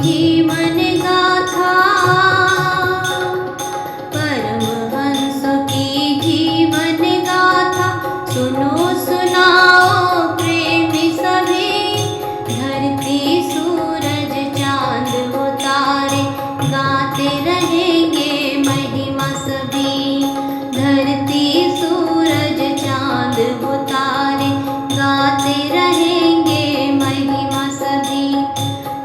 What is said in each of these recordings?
जीवन गाथा, परमहंस की जीवन गाथा सुनो सुनाओ प्रेमी सभी। धरती सूरज चांद वो तारे गाते रहेंगे महिमा सभी। धरती सूरज चांद वो तारे गाते रहेंगे महिमा सभी।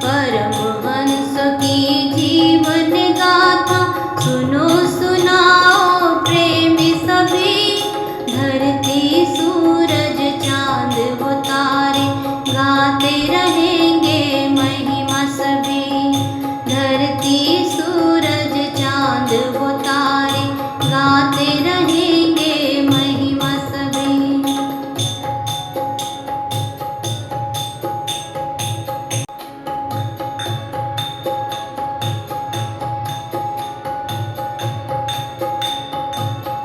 परमहंस की जीवन गाथा सुनो सुनाओ प्रेमी सभी। धरती सूरज चांद वो तारे गाते रहेंगे महिमा सभी। धरती सूरज चांद वो तारे गाते रहेंगे महिमा सभी।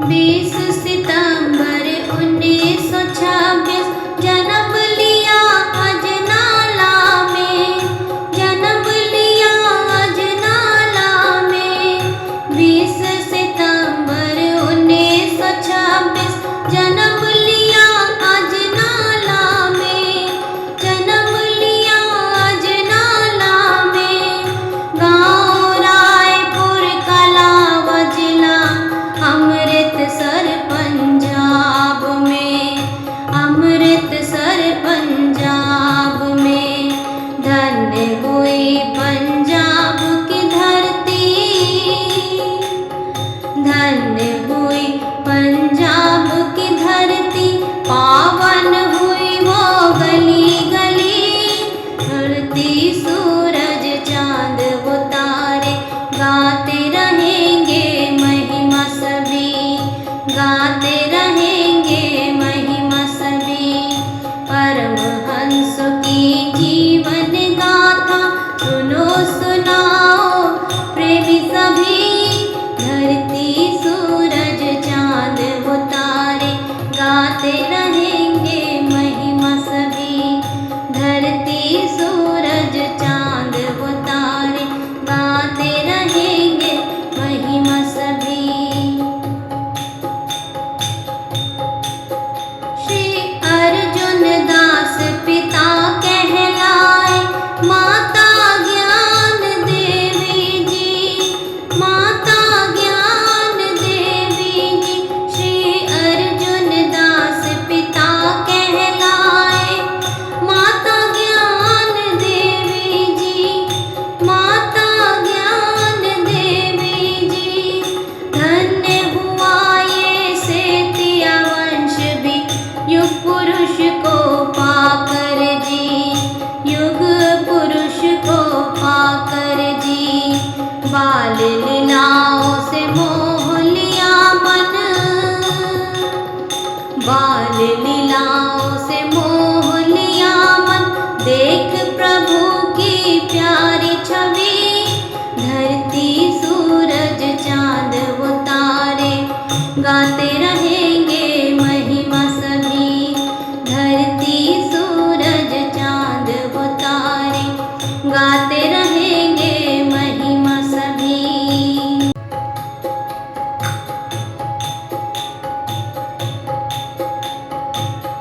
बीस सितंबर 1926 जन्म लिया अजनाला में, जन्म लिया अजनाला में। 20 सितंबर 1926 जन्म लिया अजनाला में, जन्म लिया अजनाला में। गाँव रायपुर कलावा जिला अमृतसर पंजाब में, अमृतसर पंजाब में। धन्य हुई पंजाब की धरती, धन्य हुई पंजाब की धरती। पावन हुई वो गली गली। धरती सूरज चांद वो तारे गाते रहेंगे महिमा सभी, गाते रहेंगे महिमा सभी। परमहंस की जीवन गाथा सुनो सुनाओ प्रेमी सभी। धरती सूरज चांद वो तारे गाते रहेंगे महिमा सभी। धरती सूरज चांद वो तारे गाते रहेंगे महिमा सभी। श्री अर्जुन दास पिता कहलाए माता ज्ञान देवी जी, माता ज्ञान देवी जी। श्री अर्जुन दास पिता कहलाए माता ज्ञान देवी जी, माता ज्ञान देवी जी। धन्य हुआ ये सेतिया वंश भी युग पुरुष को पाकर जी, युग पुरुष को पाकर जी। बाल लीलाओं से मोह लिया मन, बाल लीलाओं से मोह लिया मन। देख प्रभु की प्यारी छवि। धरती सूरज चांद वो तारे गाते रहेंगे महिमा सभी। धरती सूरज चांद वो तारे गाते रहेंगे महिमा सभी।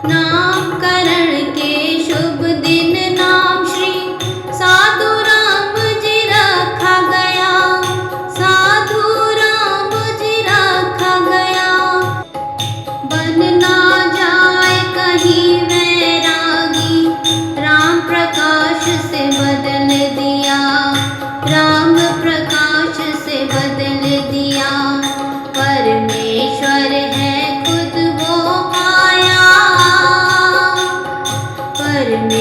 नामकरण के शुभ दिन नाम श्री साधु राम जी रखा गया, साधु राम जी रखा गया। बन ना जाए कहीं वैरागी, राम प्रकाश से बदल दिया, राम प्रकाश से बदल दिया। परमेश्वर है खुद वो आया, परमेश्वर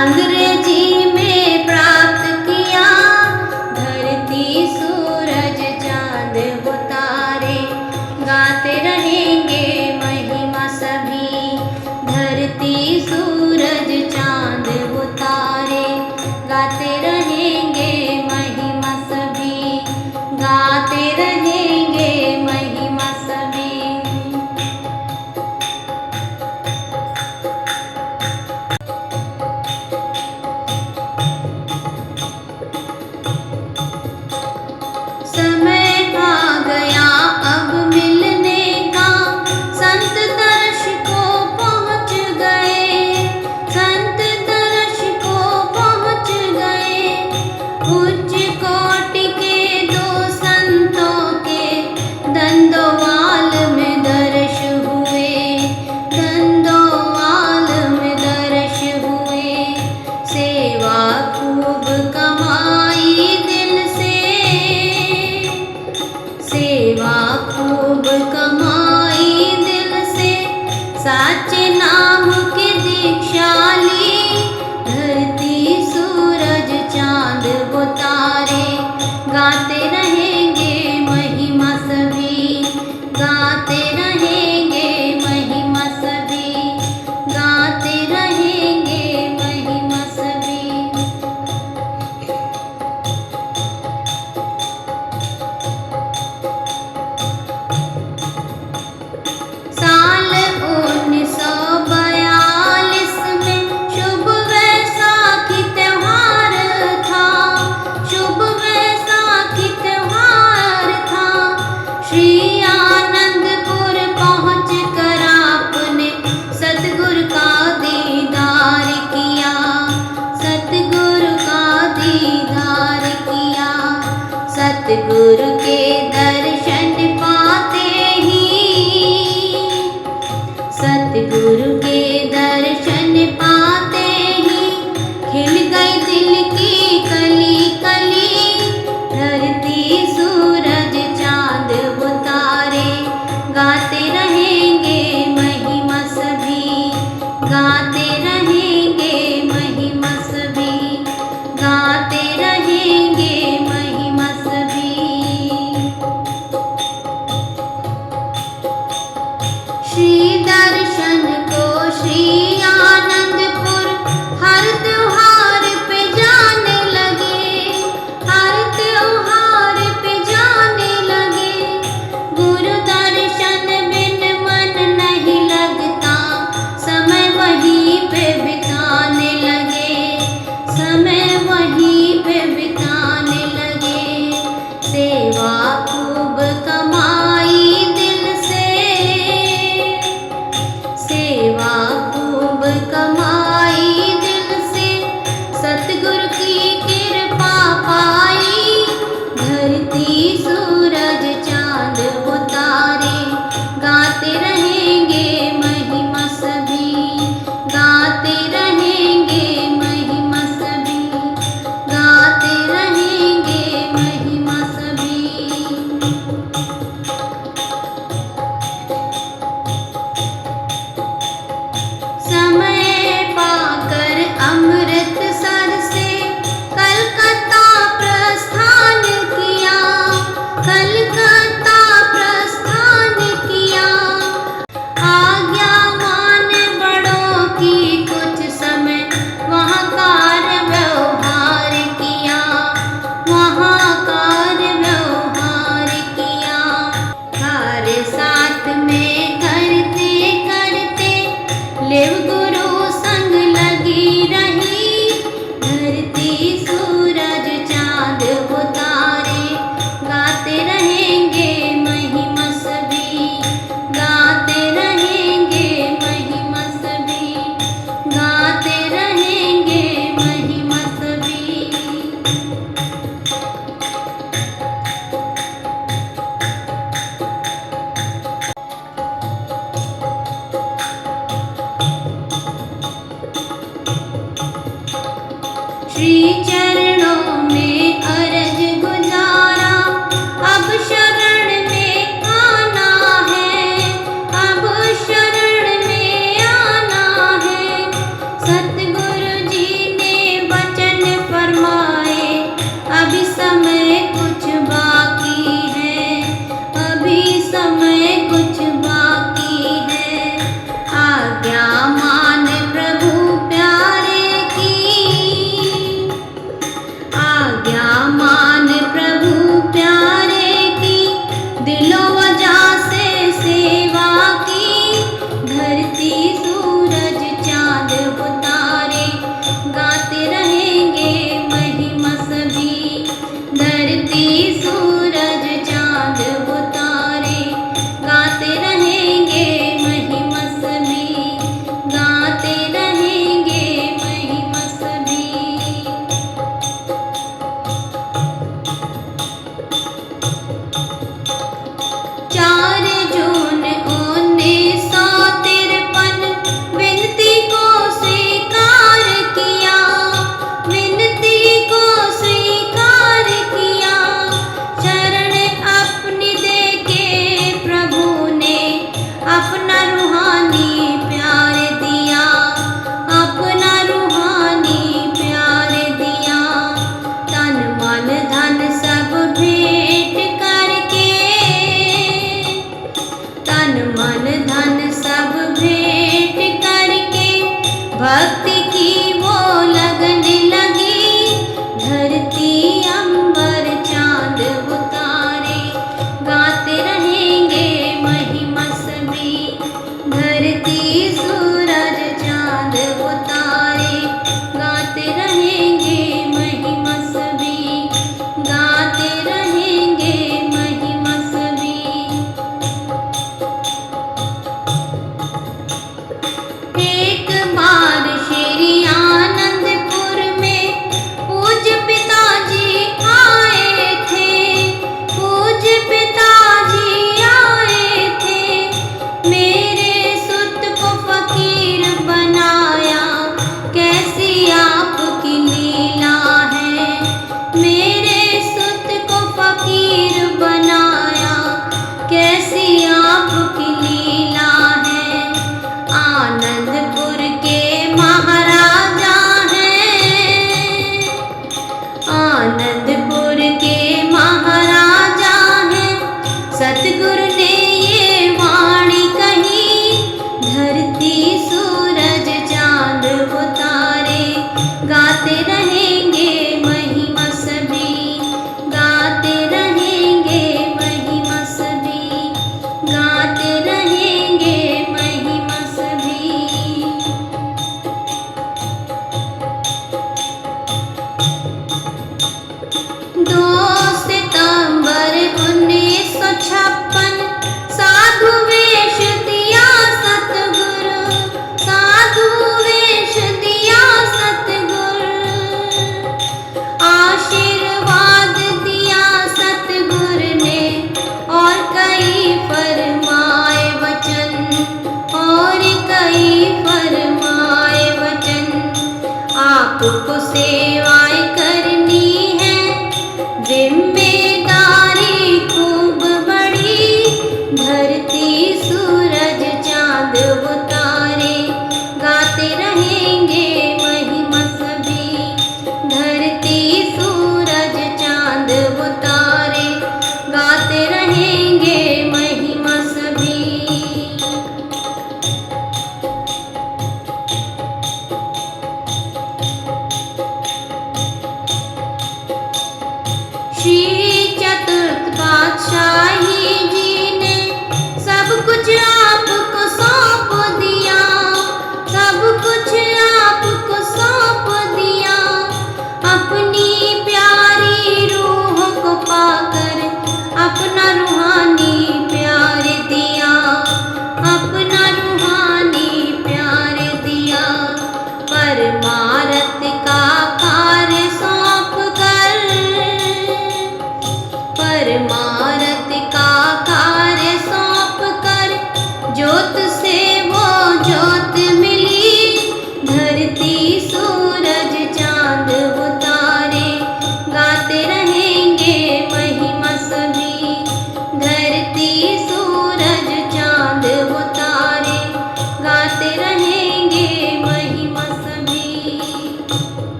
अंग्रेजी में प्राप्त किया, धरती सूरज चांद वो तारे, गाते रहेंगे महिमा सभी। धरती सूरज चांद वो तारे, गाते रहेंगे महिमा सभी, गाते रहेंगे महिमा सभी। समय आ गया अब मिलने का, संत दर्श को पहुँच गए, संत दर्श को पहुँच गए। उच्च कोटि के दो संतों के दंडोवाल में दर्श हुए, दंडोवाल में दर्श हुए। सेवा खूब कमाई दिल से, सेवा खूब कमाई दिल से, साचे नाम की दीक्षा ली। धरती सूरज चांद वो तारे, गाते रहेंगे महिमा सभी, गाते रहेंगे महिमा सभी, गाते रहेंगे महिमा सभी। साल 1942 में शुभ वैसाखी त्योहार था, शुभ वैसाखी त्योहार था। श्री आनंदपुर पहुँच कर आपने सतगुरु का दीदार किया, सतगुरु का दीदार किया। सतगुरु के दर्शन पाते ही, सतगुरु के दर्शन पाते ही, खिल गई दिल की कली कली। धरती सूरज चांद वो तारे, गाते रहेंगे महिमा सभी, गाते रहेंगे महिमा सभी, गाते रहेंगे महिमा सभी। श्री दर्शन को श्री आनंदपुर हर त्योहार पे जाने लगे, हर त्योहार पे जाने लगे। गुरु दर्शन बिन मन नहीं लगता, समय वहीं पे बिताने लगे, समय वहीं पे बिताने लगे। सेवा खूब कमाई दिल से, सेवा खूब कमाई दिल से, सतगुरु की कृपा पाई। धरती सूरज चांद वो तारे, गाते रहेंगे महिमा सभी, गाते रहेंगे महिमा सभी, गाते रहेंगे महिमा सभी। समय पाकर अमृतसर से कलकत्ता प्रस्थान किया, कलकत्ता प्रस्थान किया। आज्ञा मान बड़ों की कुछ समय वहाँ कार्य व्यवहार किया, वहाँ कार्य व्यवहार किया। कार्य साथ में करते करते लेव गुरु संग लगी रही। धरती सूरज चांद वो तारे, गाते रहेंगे महिमा सभी, गाते रहेंगे महिमा सभी, गाते रहेंगे महिमा सभी। श्री चरणों में अरज गुजारा, अब शरण में आना है, अब शरण में आना है। सतगुरु जी भक्ति की वो लगन लगी, धरती अंबर चांद उतारे, गाते रहेंगे महिमा सभी। धरती सूरज चांद उतारे, गाते रहेंगे महिमा सभी, गाते रहेंगे महिमा सभी। एक बार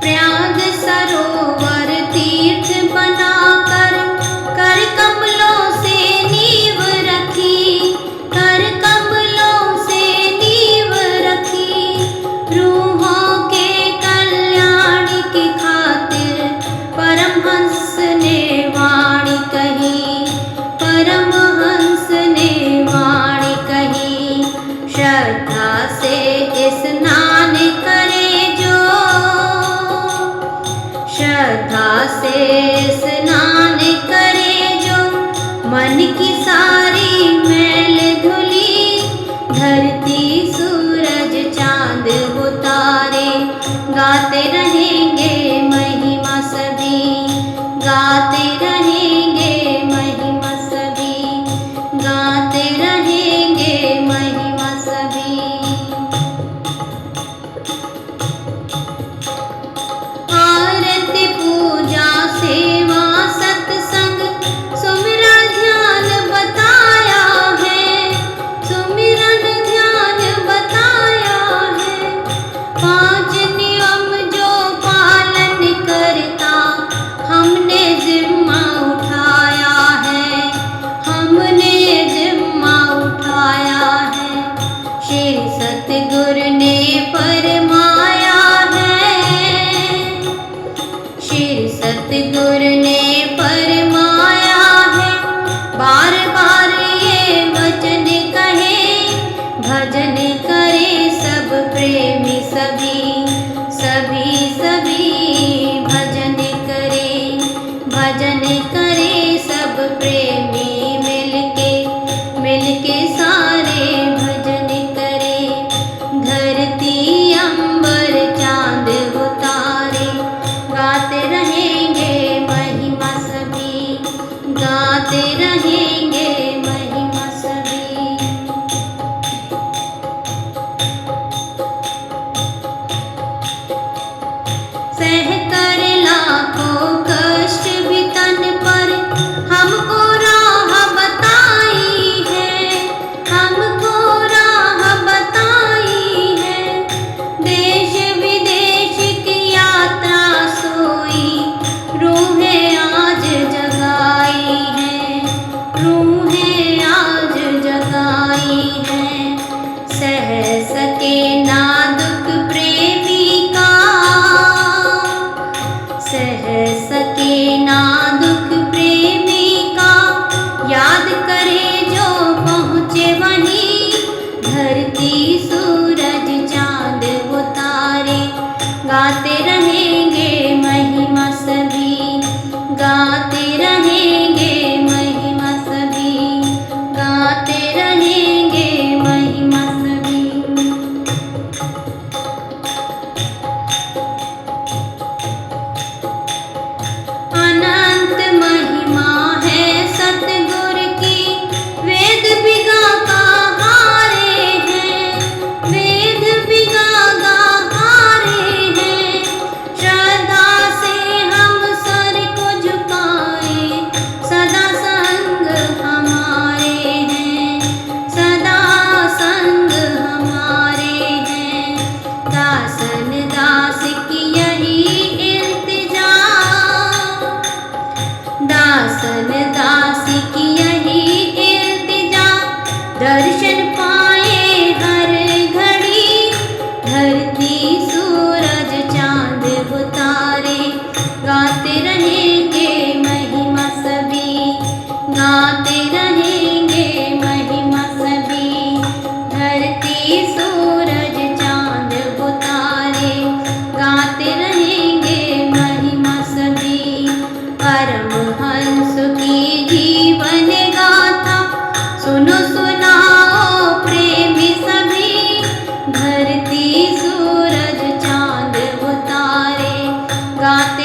प्रयाग सरोवर तीर्थ बनाकर कर कमलों से नींव रखी, कर कमलों से नींव रखी। रूहों के कल्याण की खातिर परमहंस ने वाणी कही, परमहंस ने वाणी कही। श्रद्धा से स्नान करे जो, श्रद्धा से स्नान करे जो, मन की सारी मैल धुली। धरती सूरज चांद वो तारे गाते रहेंगे महिमा सभी, गाते रहेंगे महिमा सभी, गाते रहेंगे महिमा सभी। आरती पूजा सेवा सत्संग सुमिरन ध्यान बताया है, सुमिरन ध्यान बताया है। 5 नियम जो पालन करता हमने जिम्मा उठाया है, हमने जिम्मा उठाया है। श्री सतगुरु ने फरमाया है, श्री सतगुरु ने फरमाया है। बार बार ये वचन कहे, भजन करे सब प्रेमी सभी, सभी सभी भजन करे, भजन करे सब प्रेमी मिलके, मिलके सारे भजन करे। धरती अंबर चांद वो तारे गाते रहेंगे महिमा सभी, गाते रहेंगे महिमा सभी। सहकर लाखों कष्ट भी तन पर हमको राह बताई है, हमको राह बताई है। देश विदेश की यात्रा सोई रूहें आज जगाई है, रूहें आज जगाई है। सह सके ना दुख प्रेमी का, सह सके ना दुख प्रेमी का। याद करे जो पहुँचे वहीं, धरती सूरज चांद वो तारे गाते रहेंगे महिमा सभी, गाते रहेंगे महिमा सभी, गाते रहेंगे महिमा सभी। अनंत महिमा है सतगुरु की, वेद बिगा का हारे हैं, वेद बिगा का हारे हैं। श्रद्धा से हम सर को झुकाए, सदा संग हमारे हैं, सदा संग हमारे हैं। दासन दास की यही इल्तिजा, दासन दास की यही इल्तिजा। दर्शन पाए हर घड़ी, धरती सूरज चांद वो तारे गाते रहेंगे महिमा सभी, गाते रहेंगे महिमा सभी। धरती सूरज चांद वो तारे गाते रहेंगे महिमा सभी। परमहंस की जीवन गाथा सुनो सुनाओ प्रेमी सभी। धरती सूरज चांद वो तारे गाते